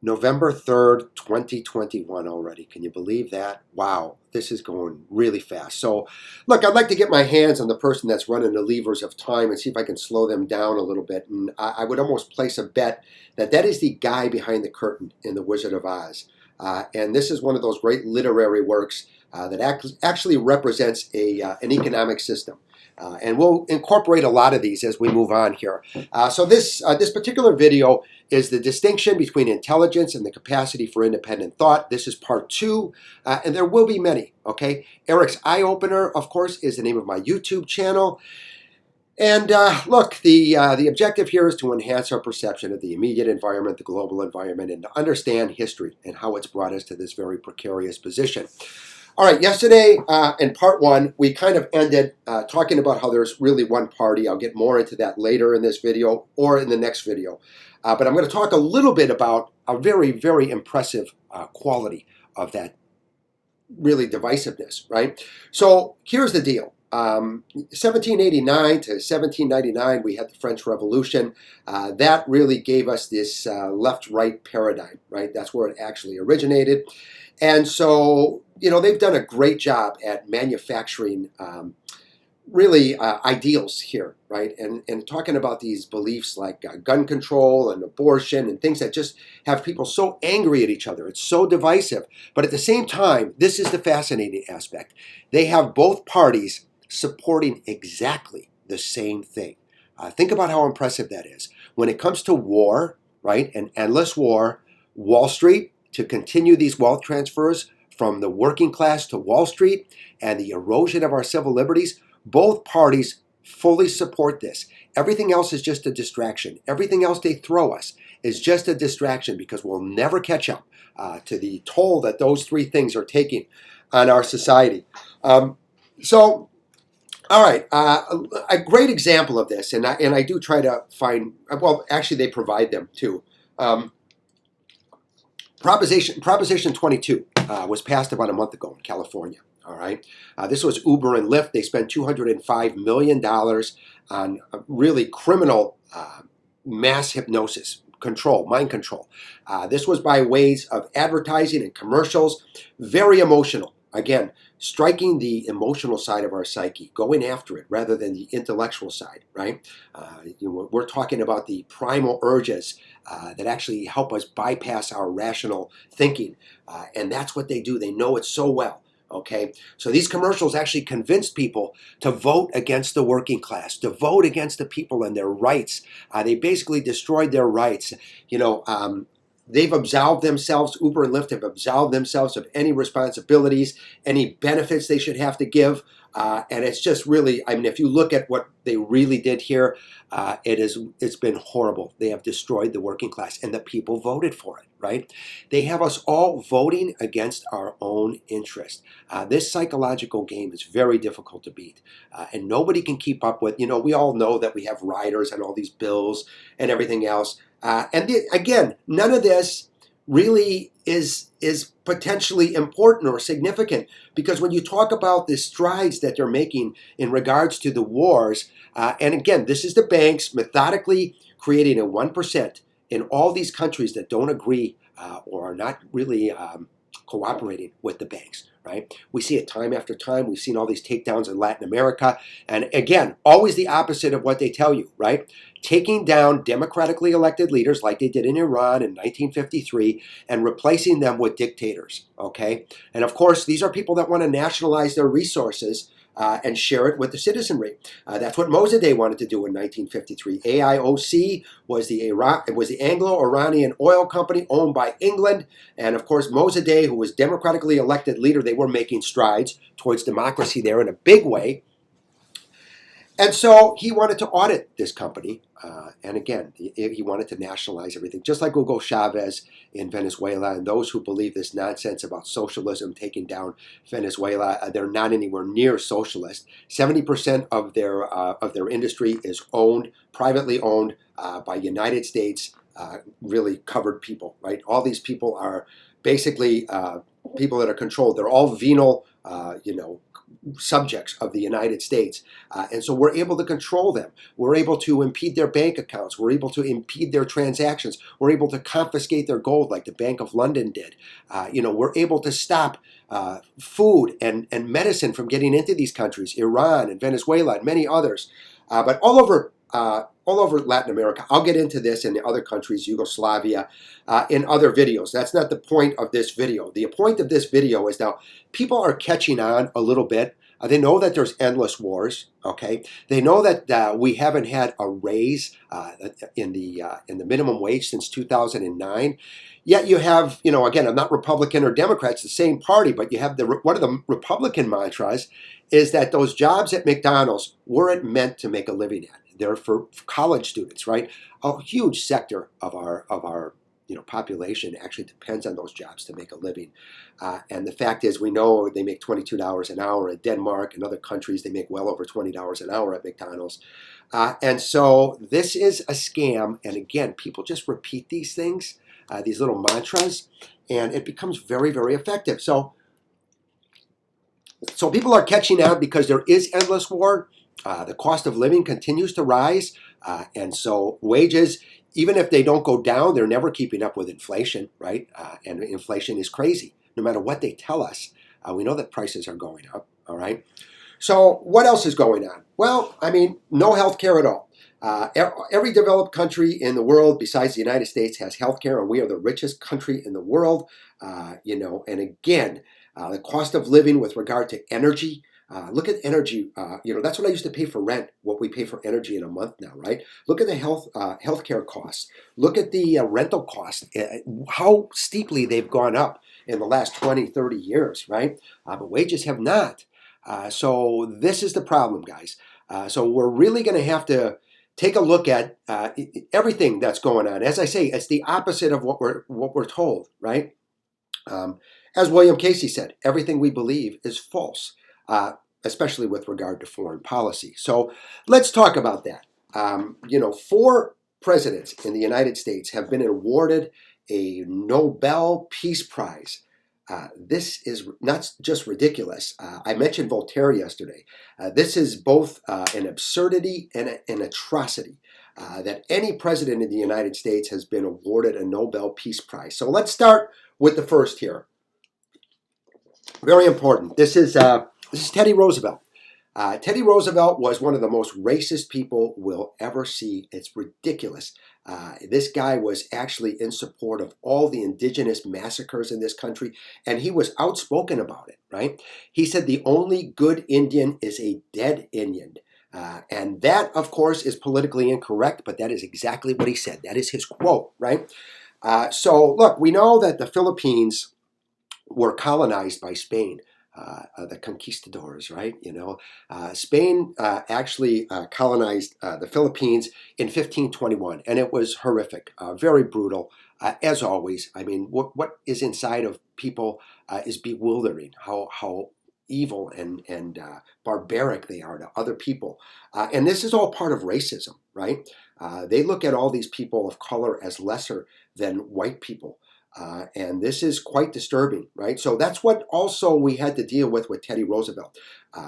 November 3rd, 2021 already. Can you believe that? Wow, this is going really fast. So, look, I'd like to get my hands on the person that's running the levers of time and see if I can slow them down a little bit. And I would almost place a bet that that is the guy behind the curtain in The Wizard of Oz. And this is one of those great literary works that actually represents an economic system. And we'll incorporate a lot of these as we move on here. So this particular video is the distinction between intelligence and the capacity for independent thought. This is part two, and there will be many, okay? Erich's Eye Opener, of course, is the name of my YouTube channel. And look, the objective here is to enhance our perception of the immediate environment, the global environment, and to understand history and how it's brought us to this very precarious position. All right, yesterday in part one, we kind of ended talking about how there's really one party. I'll get more into that later in this video or in the next video. But I'm going to talk a little bit about a very, very impressive quality of that really divisiveness, right? So here's the deal. 1789 to 1799, we had the French Revolution. That really gave us this left-right paradigm, right? That's where it actually originated. And so, you know, they've done a great job at manufacturing really ideals here, right? And talking about these beliefs like gun control and abortion and things that just have people so angry at each other. It's so divisive. But at the same time, this is the fascinating aspect. They have both parties supporting exactly the same thing. Think about how impressive that is. When it comes to war, right, an endless war, Wall Street, to continue these wealth transfers from the working class to Wall Street and the erosion of our civil liberties, both parties fully support this. Everything else is just a distraction. Everything else they throw us is just a distraction because we'll never catch up to the toll that those three things are taking on our society. So, all right, a great example of this, and I do try to find, well, actually they provide them too. Proposition 22 was passed about a month ago in California. All right, this was Uber and Lyft. They spent $205 million on really criminal mass hypnosis control, mind control. This was by ways of advertising and commercials, very emotional. Again, striking the emotional side of our psyche, going after it rather than the intellectual side, right? We're talking about the primal urges that actually help us bypass our rational thinking. And that's what they do. They know it so well. Okay, so these commercials actually convinced people to vote against the working class, to vote against the people and their rights. They basically destroyed their rights. They've absolved themselves, Uber and Lyft have absolved themselves of any responsibilities, any benefits they should have to give. And it's just really, I mean, if you look at what they really did here, it's been horrible. They have destroyed the working class, and the people voted for it, right? They have us all voting against our own interest. This psychological game is very difficult to beat, and nobody can keep up with. We all know that we have riders and all these bills and everything else. Again, none of this really is potentially important or significant, because when you talk about the strides that they're making in regards to the wars, and again, this is the banks methodically creating a 1% in all these countries that don't agree or are not really cooperating with the banks, right? We see it time after time. We've seen all these takedowns in Latin America. And again, always the opposite of what they tell you, right? Taking down democratically elected leaders like they did in Iran in 1953 and replacing them with dictators, okay? And of course, these are people that want to nationalize their resources and share it with the citizenry. That's what Mossadegh wanted to do in 1953. AIOC was the Anglo-Iranian oil company owned by England. And of course, Mossadegh, who was democratically elected leader, they were making strides towards democracy there in a big way. And so he wanted to audit this company. And again, he wanted to nationalize everything, just like Hugo Chavez in Venezuela. And those who believe this nonsense about socialism taking down Venezuela, they're not anywhere near socialist. 70% of their industry is privately owned by United States, really covered people, right? All these people are basically people that are controlled. They're all venal, subjects of the United States. And so we're able to control them. We're able to impede their bank accounts. We're able to impede their transactions. We're able to confiscate their gold like the Bank of London did. We're able to stop food and medicine from getting into these countries, Iran and Venezuela and many others. But all over Latin America. I'll get into this in the other countries, Yugoslavia, in other videos. That's not the point of this video. The point of this video is now people are catching on a little bit. They know that there's endless wars. Okay, they know that we haven't had a raise in the minimum wage since 2009. Yet you have, again, I'm not Republican or Democrat, it's the same party, but you have one of the Republican mantras is that those jobs at McDonald's weren't meant to make a living at. They're for college students, right? A huge sector of our population actually depends on those jobs to make a living. And the fact is, we know they make $22 an hour in Denmark and other countries. They make well over $20 an hour at McDonald's. And so this is a scam. And again, people just repeat these things, these little mantras, and it becomes very, very effective. So people are catching on because there is endless war. The cost of living continues to rise. And so wages, even if they don't go down, they're never keeping up with inflation, right? And inflation is crazy. No matter what they tell us, we know that prices are going up, all right? So what else is going on? Well, no health care at all. Every developed country in the world besides the United States has health care, and we are the richest country in the world. And again, the cost of living with regard to energy. Look at energy. That's what I used to pay for rent, what we pay for energy in a month now, right? Look at the healthcare costs. Look at the rental costs, how steeply they've gone up in the last 20, 30 years, right? But wages have not. So this is the problem, guys. So we're really going to have to take a look at everything that's going on. As I say, it's the opposite of what we're told, right? As William Casey said, everything we believe is false. Especially with regard to foreign policy. So let's talk about that. 4 presidents in the United States have been awarded a Nobel Peace Prize. This is not just ridiculous. I mentioned Voltaire yesterday. This is both an absurdity and an atrocity that any president in the United States has been awarded a Nobel Peace Prize. So let's start with the first here. Very important. This is Teddy Roosevelt. Teddy Roosevelt was one of the most racist people we'll ever see. It's ridiculous. This guy was actually in support of all the indigenous massacres in this country, and he was outspoken about it, right? He said the only good Indian is a dead Indian. And that, of course, is politically incorrect, but that is exactly what he said. That is his quote, right? So, look, we know that the Philippines were colonized by Spain. The conquistadors, right? Spain actually colonized the Philippines in 1521, and it was horrific, very brutal, as always. What is inside of people is bewildering. How evil and barbaric they are to other people, and this is all part of racism, right? They look at all these people of color as lesser than white people. And this is quite disturbing, right? So that's what also we had to deal with Teddy Roosevelt.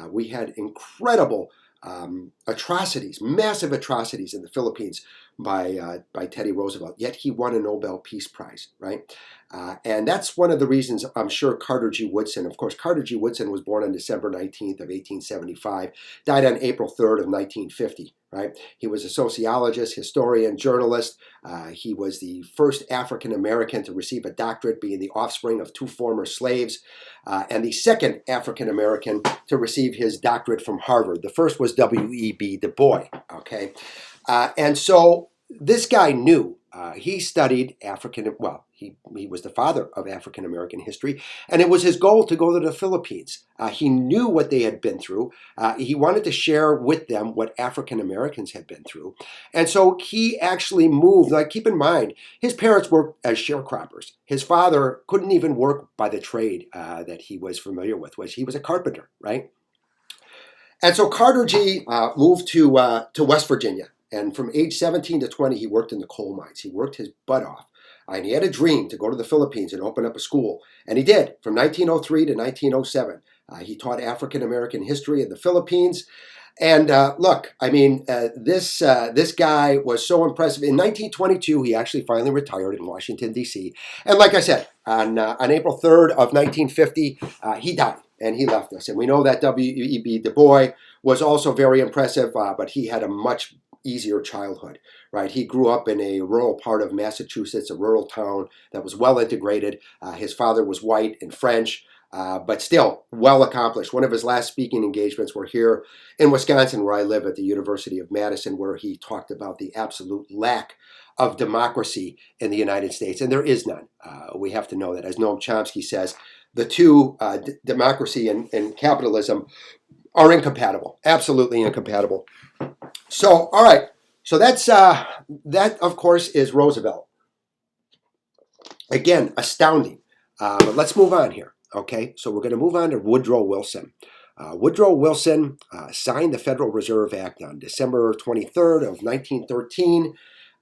We had incredible atrocities, massive atrocities in the Philippines by Teddy Roosevelt. Yet he won a Nobel Peace Prize, right? And that's one of the reasons I'm sure Carter G. Woodson, of course, Carter G. Woodson was born on December 19th of 1875, died on April 3rd of 1950. Right? He was a sociologist, historian, journalist. He was the first African American to receive a doctorate, being the offspring of 2 former slaves, and the second African American to receive his doctorate from Harvard. The first was W.E.B. Du Bois. Okay, and so this guy knew. He studied he was the father of African American history, and it was his goal to go to the Philippines. He knew what they had been through. He wanted to share with them what African Americans had been through. And so he actually moved. Like, keep in mind, his parents worked as sharecroppers. His father couldn't even work by the trade that he was familiar with, which he was a carpenter, right? And so Carter G. Moved to West Virginia. And from age 17 to 20, he worked in the coal mines. He worked his butt off. And he had a dream to go to the Philippines and open up a school. And he did, from 1903 to 1907. He taught African American history in the Philippines. And look, I mean, this guy was so impressive. In 1922, he actually finally retired in Washington, D.C. And like I said, on April 3rd of 1950, he died and he left us. And we know that W.E.B. Du Bois was also very impressive, but he had a much easier childhood, right? He grew up in a rural part of Massachusetts, a rural town that was well integrated. His father was white and French. But still, well accomplished. One of his last speaking engagements were here in Wisconsin, where I live at the University of Madison, where he talked about the absolute lack of democracy in the United States. And there is none. We have to know that. As Noam Chomsky says, the two, democracy and capitalism, are incompatible, absolutely incompatible. So, all right. So that, of course, is Roosevelt. Again, astounding. But let's move on here. Okay, so we're going to move on to Woodrow Wilson. Woodrow Wilson signed the Federal Reserve Act on December 23rd of 1913,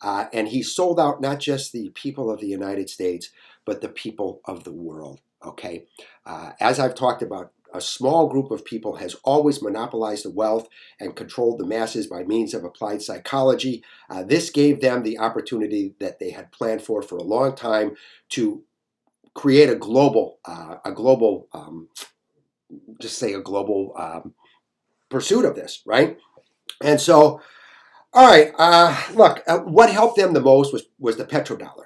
and he sold out not just the people of the United States, but the people of the world. Okay, as I've talked about, a small group of people has always monopolized the wealth and controlled the masses by means of applied psychology. This gave them the opportunity that they had planned for a long time to create a global pursuit of this, right? And so, all right, look, what helped them the most was the petrodollar.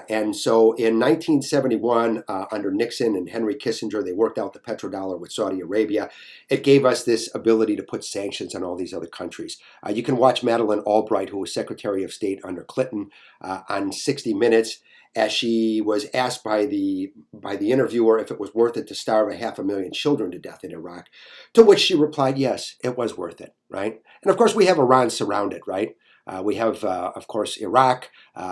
And so in 1971, under Nixon and Henry Kissinger, they worked out the petrodollar with Saudi Arabia. It gave us this ability to put sanctions on all these other countries. You can watch Madeleine Albright, who was Secretary of State under Clinton, on 60 Minutes, as she was asked by the interviewer if it was worth it to starve 500,000 children to death in Iraq, to which she replied, yes, it was worth it, right? And of course, we have Iran surrounded, right? We have, of course, Iraq,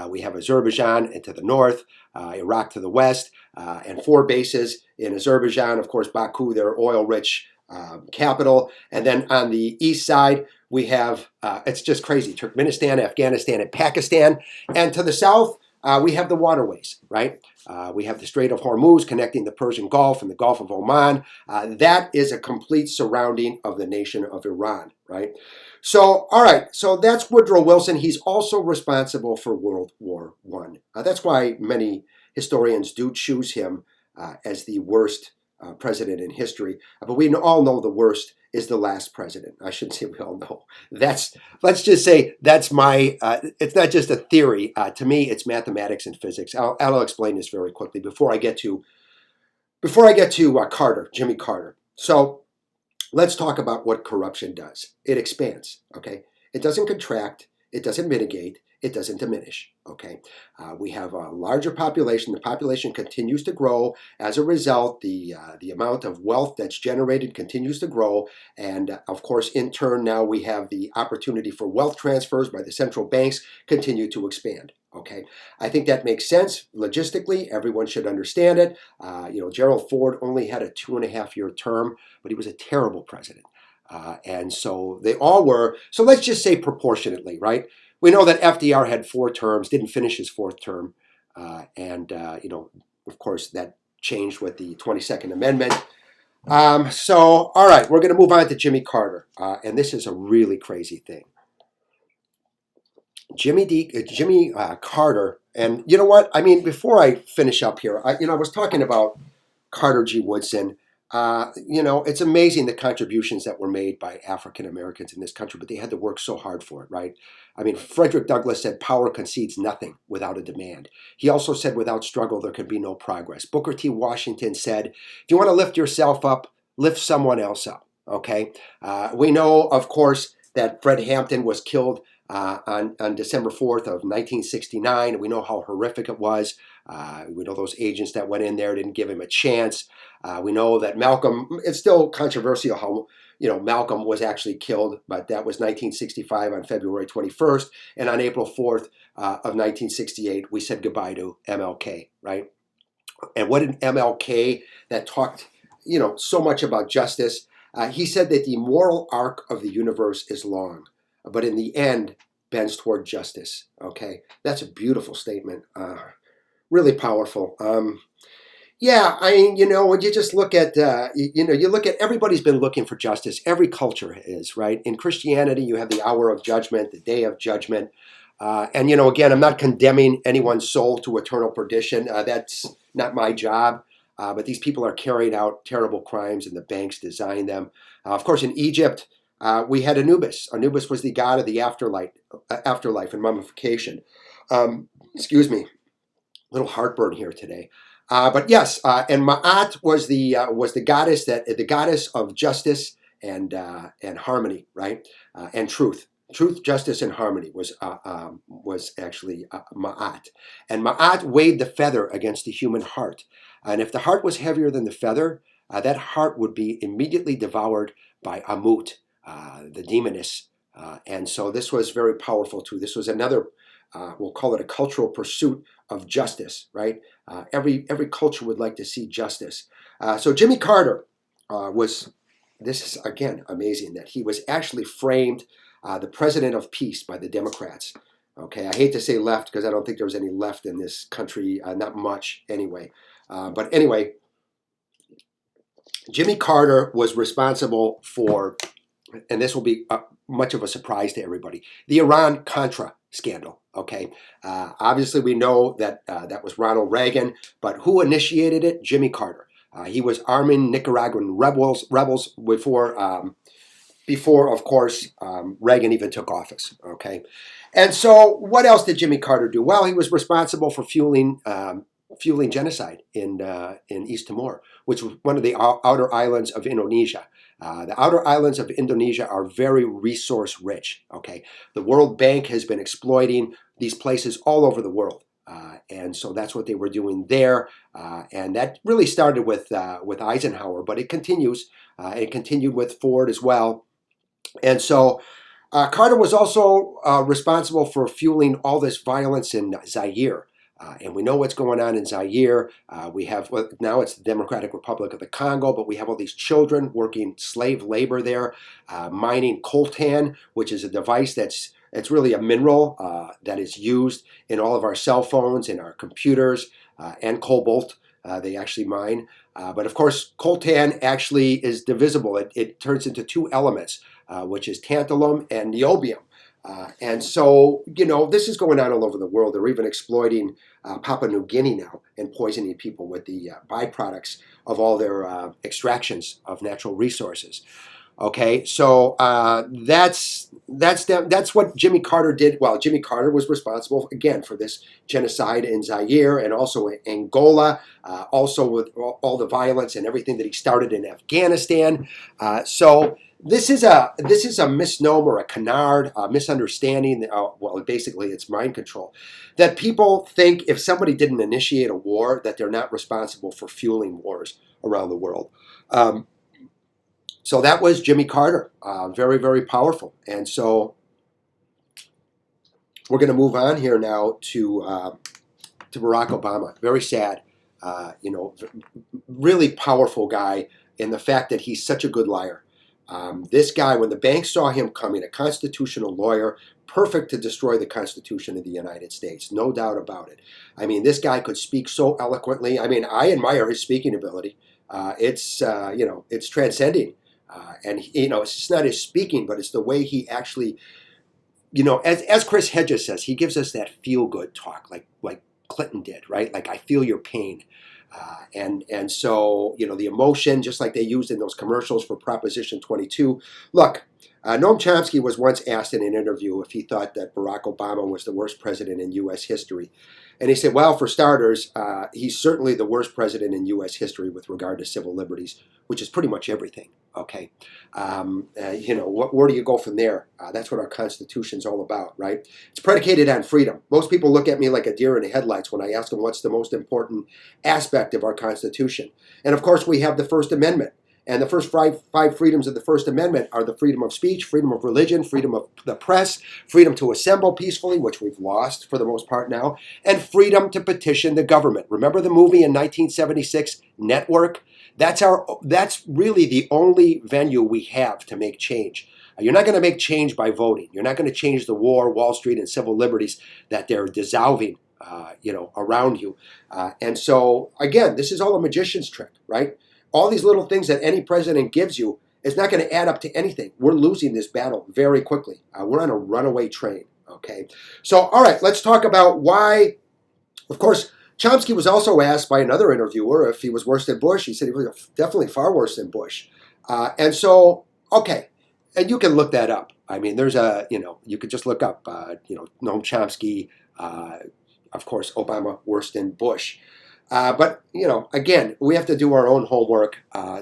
we have Azerbaijan and to the north, Iraq to the west, and 4 bases in Azerbaijan, of course, Baku, their oil-rich capital. And then on the east side, we have, it's just crazy, Turkmenistan, Afghanistan, and Pakistan. And to the south, we have the waterways, right? We have the Strait of Hormuz connecting the Persian Gulf and the Gulf of Oman. That is a complete surrounding of the nation of Iran, right? So, all right, so that's Woodrow Wilson. He's also responsible for World War I. That's why many historians do choose him as the worst president in history. But we all know the worst is the last president. I shouldn't say we all know. Let's just say that's my, it's not just a theory. To me, it's mathematics and physics. I'll explain this very quickly before I get to Carter, Jimmy Carter. So let's talk about what corruption does. It expands, okay? It doesn't contract. It doesn't mitigate. It doesn't diminish, okay? We have a larger population. The population continues to grow. As a result, the amount of wealth that's generated continues to grow. And of course, in turn, now we have the opportunity for wealth transfers by the central banks continue to expand, okay? I think that makes sense. Logistically, everyone should understand it. Gerald Ford only had a 2.5-year term, but he was a terrible president. And so they all were. So let's just say proportionately, right? We know that FDR had 4 terms, didn't finish his 4th term. Of course, that changed with the 22nd Amendment. So, all right, we're going to move on to Jimmy Carter. And this is a really crazy thing. Jimmy Carter, and you know what? I mean, before I finish up here, I was talking about Carter G. Woodson. It's amazing the contributions that were made by African Americans in this country, but they had to work so hard for it, right? I mean, Frederick Douglass said, power concedes nothing without a demand. He also said, without struggle, there can be no progress. Booker T. Washington said, if you want to lift yourself up, lift someone else up, okay? We know, of course, that Fred Hampton was killed on December 4th of 1969. We know how horrific it was. We know those agents that went in there didn't give him a chance. We know that Malcolm, it's still controversial how, Malcolm was actually killed, but that was 1965 on February 21st. And on April 4th of 1968, we said goodbye to MLK, right? And what did MLK that talked, so much about justice? He said that the moral arc of the universe is long, but in the end bends toward justice, okay? That's a beautiful statement. Really powerful. Yeah, I mean, when you just look at, you look at everybody's been looking for justice. Every culture is, right? In Christianity, you have the hour of judgment, the day of judgment. And, again, I'm not condemning anyone's soul to eternal perdition. That's not my job. But these people are carrying out terrible crimes, and the banks designed them. Of course, in Egypt, we had Anubis. Anubis was the god of the afterlife and mummification. Excuse me, little heartburn here today. But yes, and Ma'at was the goddess of justice and harmony, right? And truth. Truth, justice, and harmony was actually Ma'at, and Ma'at weighed the feather against the human heart, and if the heart was heavier than the feather, that heart would be immediately devoured by Amut, the demoness, and so this was very powerful too. This was another, we'll call it a cultural pursuit of justice, right? Every culture would like to see justice. So Jimmy Carter was, this is again amazing that he was actually framed the president of peace by the Democrats. Okay, I hate to say left because I don't think there was any left in this country, not much anyway. But anyway, Jimmy Carter was responsible for, and this will be much of a surprise to everybody, the Iran-Contra scandal. Okay, obviously we know that that was Ronald Reagan, but who initiated it? Jimmy Carter. He was arming Nicaraguan rebels before, of course, Reagan even took office. Okay, and so what else did Jimmy Carter do? Well, he was responsible for fueling genocide in East Timor, which was one of the outer islands of Indonesia. The outer islands of Indonesia are very resource rich. Okay, the World Bank has been exploiting these places all over the world, and so that's what they were doing there. And that really started with Eisenhower, but it continues. It continued with Ford as well, and so. Carter was also responsible for fueling all this violence in Zaire. And we know what's going on in Zaire. We have, well, now it's the Democratic Republic of the Congo, but we have all these children working slave labor there, mining coltan, which is a device it's really a mineral that is used in all of our cell phones, in our computers, and cobalt. They actually mine. But of course, coltan actually is divisible. It turns into two elements, which is tantalum and niobium. And so, this is going on all over the world. They're even exploiting Papua New Guinea now and poisoning people with the byproducts of all their extractions of natural resources. Okay, so that's what Jimmy Carter did. Well, Jimmy Carter was responsible again for this genocide in Zaire and also in Angola, also with all the violence and everything that he started in Afghanistan. So this is a misnomer, a canard, a misunderstanding. Well, basically, it's mind control. That people think if somebody didn't initiate a war, that they're not responsible for fueling wars around the world. So that was Jimmy Carter, very, very powerful. And so we're going to move on here now to Barack Obama. Very sad, really powerful guy in the fact that he's such a good liar. This guy, when the banks saw him coming, a constitutional lawyer, perfect to destroy the Constitution of the United States, no doubt about it. I mean, this guy could speak so eloquently. I mean, I admire his speaking ability. It's transcending. And it's just not his speaking, but it's the way he actually, as Chris Hedges says, he gives us that feel-good talk, like Clinton did, right? Like, I feel your pain. And so, the emotion, just like they used in those commercials for Proposition 22. Look, Noam Chomsky was once asked in an interview if he thought that Barack Obama was the worst president in U.S. history. And he said, well, for starters, he's certainly the worst president in U.S. history with regard to civil liberties, which is pretty much everything. Okay. Where do you go from there? That's what our Constitution's all about, right? It's predicated on freedom. Most people look at me like a deer in the headlights when I ask them what's the most important aspect of our Constitution. And of course, we have the First Amendment. And the first five freedoms of the First Amendment are the freedom of speech, freedom of religion, freedom of the press, freedom to assemble peacefully, which we've lost for the most part now, and freedom to petition the government. Remember the movie in 1976, Network? That's really the only venue we have to make change. You're not going to make change by voting. You're not going to change the war, Wall Street, and civil liberties that they're dissolving around you. And so, again, this is all a magician's trick, right? All these little things that any president gives you is not going to add up to anything. We're losing this battle very quickly. We're on a runaway train, okay? So, all right, let's talk about why. Of course, Chomsky was also asked by another interviewer if he was worse than Bush. He said he was definitely far worse than Bush. And so, okay, and you can look that up. I mean, there's you could just look up, Noam Chomsky, of course, Obama worse than Bush. But, again, we have to do our own homework. All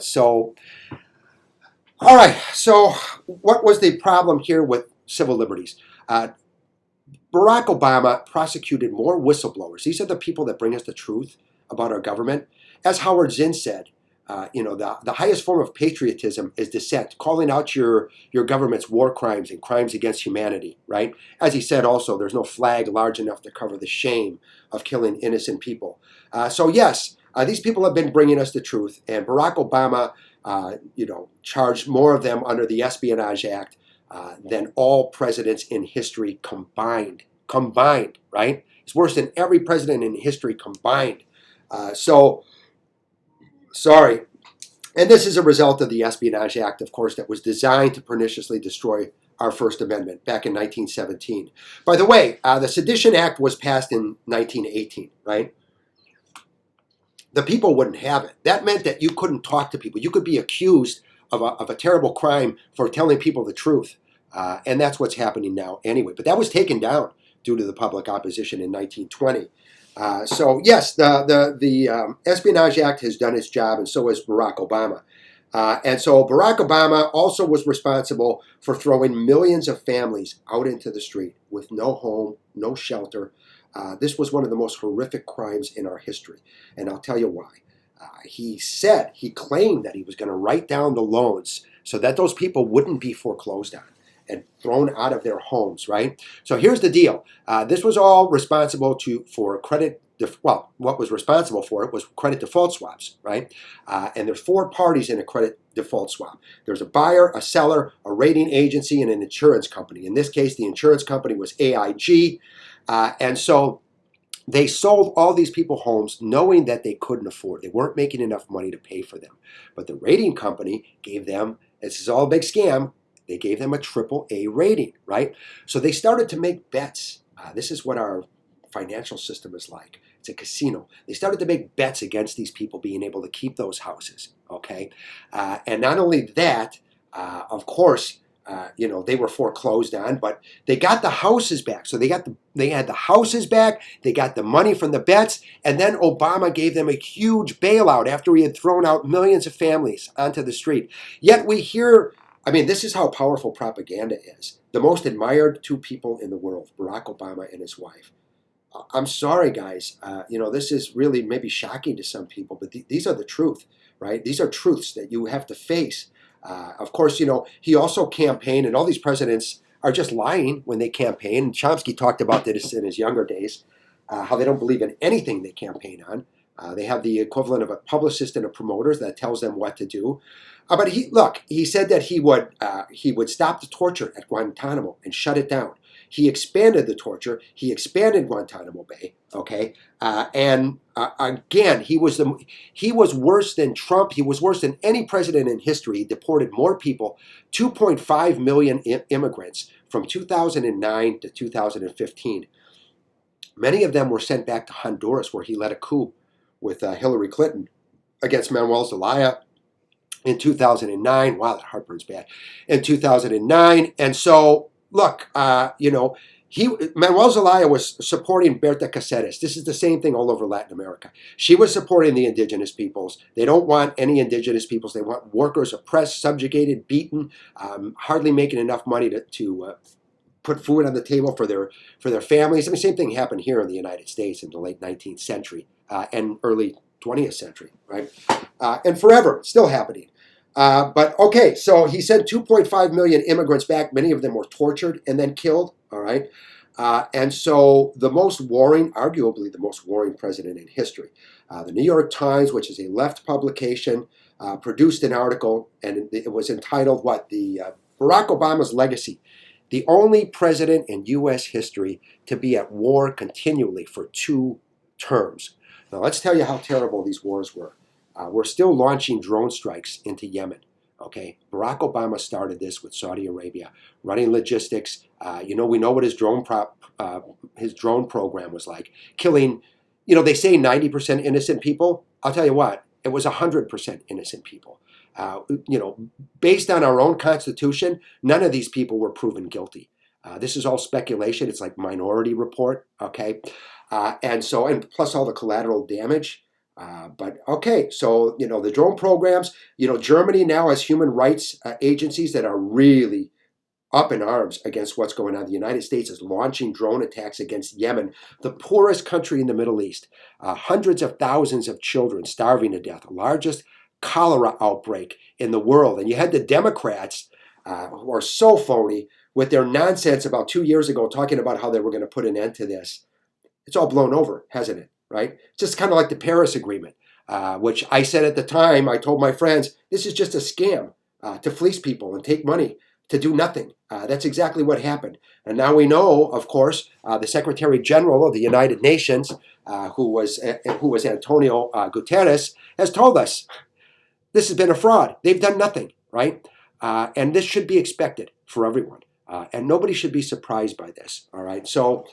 right, so what was the problem here with civil liberties? Barack Obama prosecuted more whistleblowers. These are the people that bring us the truth about our government. As Howard Zinn said, the highest form of patriotism is dissent, calling out your government's war crimes and crimes against humanity, right? As he said also, there's no flag large enough to cover the shame of killing innocent people. So yes, these people have been bringing us the truth, and Barack Obama, charged more of them under the Espionage Act than all presidents in history combined, right? It's worse than every president in history combined. Sorry. And this is a result of the Espionage Act, of course, that was designed to perniciously destroy our First Amendment back in 1917. By the way, the Sedition Act was passed in 1918, right? The people wouldn't have it. That meant that you couldn't talk to people. You could be accused of a terrible crime for telling people the truth. And that's what's happening now anyway. But that was taken down due to the public opposition in 1920. So yes, the Espionage Act has done its job, and so has Barack Obama. And so Barack Obama also was responsible for throwing millions of families out into the street with no home, no shelter. This was one of the most horrific crimes in our history, and I'll tell you why. He claimed that he was going to write down the loans so that those people wouldn't be foreclosed on and thrown out of their homes, right? So here's the deal. This was all responsible for credit. What was responsible for it was credit default swaps, right? And there's four parties in a credit default swap. There's a buyer, a seller, a rating agency, and an insurance company. In this case, the insurance company was AIG. And so they sold all these people homes knowing that they couldn't afford. They weren't making enough money to pay for them. But the rating company gave them, this is all a big scam, they gave them a AAA rating, right? So they started to make bets. This is what our financial system is like. It's a casino. They started to make bets against these people being able to keep those houses, okay? And not only that, of course, they were foreclosed on, but they got the houses back. So they had the houses back, they got the money from the bets, and then Obama gave them a huge bailout after he had thrown out millions of families onto the street. Yet we hear, this is how powerful propaganda is. The most admired two people in the world, Barack Obama and his wife. I'm sorry, guys. This is really maybe shocking to some people, but these are the truth, right? These are truths that you have to face. Of course, he also campaigned, and all these presidents are just lying when they campaign. And Chomsky talked about this in his younger days, how they don't believe in anything they campaign on. They have the equivalent of a publicist and a promoter that tells them what to do. But he said that he would stop the torture at Guantanamo and shut it down. He expanded the torture. He expanded Guantanamo Bay. Okay, again, he was worse than Trump. He was worse than any president in history. He deported more people, 2.5 million immigrants from 2009 to 2015. Many of them were sent back to Honduras, where he led a coup with Hillary Clinton against Manuel Zelaya in 2009. Wow, that heart burns bad. In 2009, and so. Look, Manuel Zelaya was supporting Berta Cáceres. This is the same thing all over Latin America. She was supporting the indigenous peoples. They don't want any indigenous peoples. They want workers oppressed, subjugated, beaten, hardly making enough money to put food on the table for their families. Same thing happened here in the United States in the late 19th century and early 20th century, right? And forever, it's still happening. But okay, so he sent 2.5 million immigrants back. Many of them were tortured and then killed, all right? And so arguably the most warring president in history. The New York Times, which is a left publication, produced an article, and it was entitled, Barack Obama's Legacy. The only president in U.S. history to be at war continually for 2 terms. Now, let's tell you how terrible these wars were. We're still launching drone strikes into Yemen. Okay, Barack Obama started this with Saudi Arabia, running logistics. We know what his drone program was like, killing. They say 90% innocent people. I'll tell you what, it was 100% innocent people. Uh, you know, Based on our own Constitution, none of these people were proven guilty. This is all speculation. It's like Minority Report, okay? And plus all the collateral damage. But okay, so, the drone programs, Germany now has human rights agencies that are really up in arms against what's going on. The United States is launching drone attacks against Yemen, the poorest country in the Middle East. Hundreds of thousands of children starving to death, the largest cholera outbreak in the world. And you had the Democrats, who are so phony, with their nonsense about 2 years ago talking about how they were going to put an end to this. It's all blown over, hasn't it? Right? It's just kind of like the Paris Agreement, which I said at the time. I told my friends, this is just a scam to fleece people and take money to do nothing. That's exactly what happened. And now we know, of course, the Secretary General of the United Nations, who was Antonio Guterres, has told us this has been a fraud. They've done nothing, right? And this should be expected for everyone. And nobody should be surprised by this, all right? So,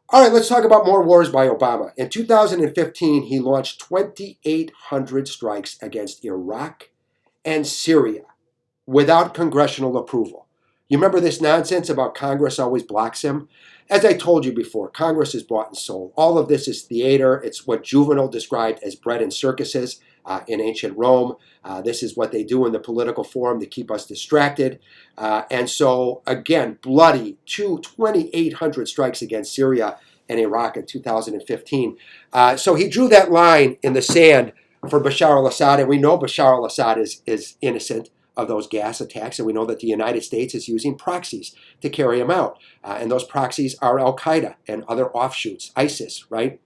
all right, let's talk about more wars by Obama. In 2015, he launched 2,800 strikes against Iraq and Syria without congressional approval. You remember this nonsense about Congress always blocks him? As I told you before, Congress is bought and sold. All of this is theater. It's what Juvenal described as bread and circuses in ancient Rome. This is what they do in the political forum to keep us distracted. And so, again, bloody 2,800 strikes against Syria and Iraq in 2015. So he drew that line in the sand for Bashar al-Assad, and we know Bashar al-Assad is innocent of those gas attacks, and we know that the United States is using proxies to carry them out. And those proxies are Al-Qaeda and other offshoots, ISIS, right?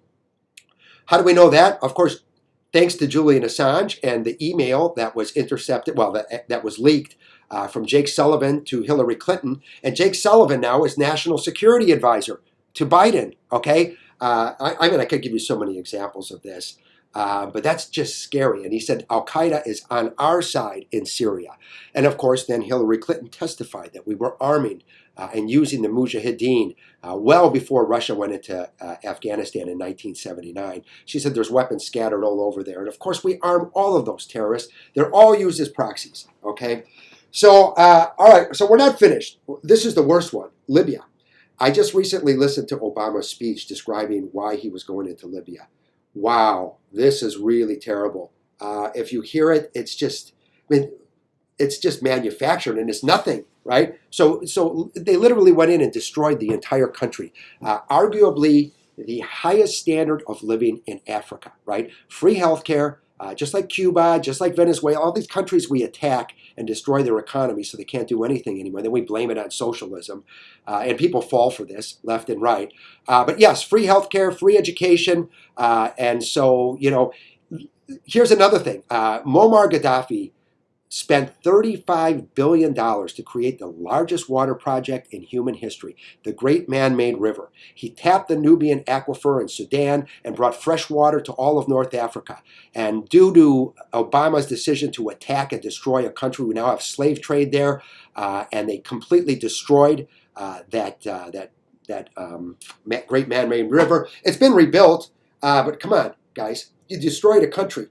How do we know that? Of course, thanks to Julian Assange and the email that was intercepted, that was leaked from Jake Sullivan to Hillary Clinton. And Jake Sullivan now is National Security Advisor to Biden, okay? I could give you so many examples of this. But that's just scary. And he said Al-Qaeda is on our side in Syria. And of course, then Hillary Clinton testified that we were arming and using the Mujahideen well before Russia went into Afghanistan in 1979. She said there's weapons scattered all over there. And of course, we arm all of those terrorists. They're all used as proxies, okay? So, all right, so we're not finished. This is the worst one, Libya. I just recently listened to Obama's speech describing why he was going into Libya. Wow, this is really terrible. If you hear it, it's just manufactured and it's nothing, right? So they literally went in and destroyed the entire country. Arguably the highest standard of living in Africa, right? Free healthcare, just like Cuba, just like Venezuela, all these countries we attack and destroy their economy so they can't do anything anymore. Then we blame it on socialism. And people fall for this left and right. But yes, free healthcare, free education. And so, here's another thing. Muammar Gaddafi spent $35 billion to create the largest water project in human history, the Great Man-Made River. He tapped the Nubian aquifer in Sudan and brought fresh water to all of North Africa. And due to Obama's decision to attack and destroy a country, we now have slave trade there, and they completely destroyed that Great Man-Made River. It's been rebuilt, but come on, guys. You destroyed a country.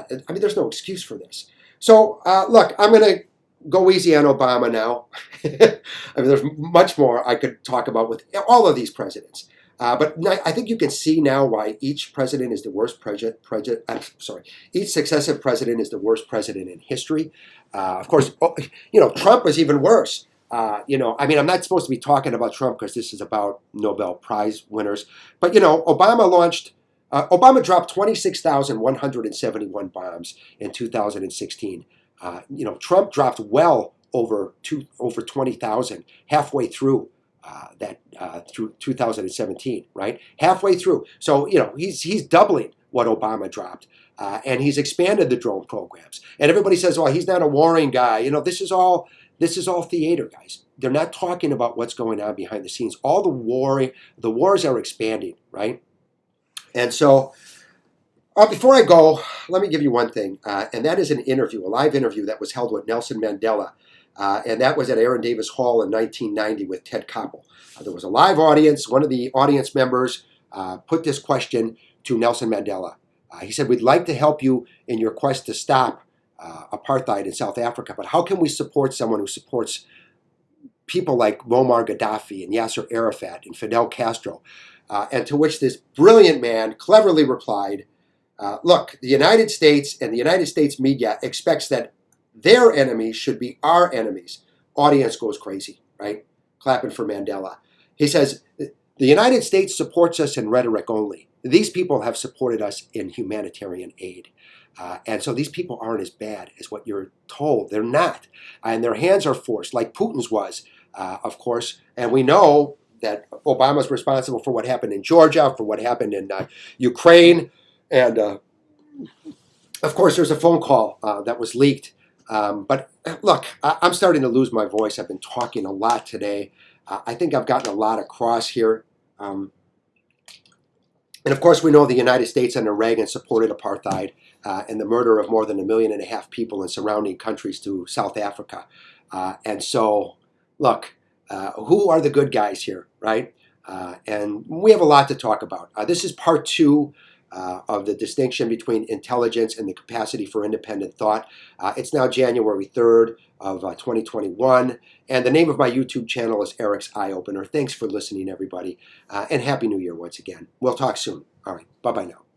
There's no excuse for this. So, look, I'm going to go easy on Obama now. There's much more I could talk about with all of these presidents. But I think you can see now why each president is the worst each successive president is the worst president in history. Of course, Trump is even worse. I'm not supposed to be talking about Trump because this is about Nobel Prize winners. But, Obama dropped 26,171 bombs in 2016. Trump dropped well over 20,000 halfway through through 2017, right? Halfway through. So, he's doubling what Obama dropped. And he's expanded the drone programs. And everybody says, well, he's not a warring guy. This is all This is all theater, guys. They're not talking about what's going on behind the scenes. All the wars are expanding, right? And so, before I go, let me give you one thing, and that is an interview, a live interview that was held with Nelson Mandela, and that was at Aaron Davis Hall in 1990 with Ted Koppel. There was a live audience. One of the audience members put this question to Nelson Mandela. He said, "We'd like to help you in your quest to stop apartheid in South Africa, but how can we support someone who supports people like Muammar Gaddafi and Yasser Arafat and Fidel Castro?" And to which this brilliant man cleverly replied, look, the United States and the United States media expects that their enemies should be our enemies. Audience goes crazy, right? Clapping for Mandela. He says, the United States supports us in rhetoric only. These people have supported us in humanitarian aid. And so these people aren't as bad as what you're told. They're not. And their hands are forced, like Putin's was, of course. And we know that Obama's responsible for what happened in Georgia, for what happened in Ukraine. And, of course, there's a phone call that was leaked. But look, I'm starting to lose my voice. I've been talking a lot today. I think I've gotten a lot across here. And, of course, we know the United States under Reagan supported apartheid and the murder of more than 1.5 million people in surrounding countries to South Africa. And so, look, who are the good guys here, right? And we have a lot to talk about. This is part 2 of the distinction between intelligence and the capacity for independent thought. It's now January 3rd of 2021, and the name of my YouTube channel is Erich's Eye Opener. Thanks for listening, everybody, and Happy New Year once again. We'll talk soon. All right, bye-bye now.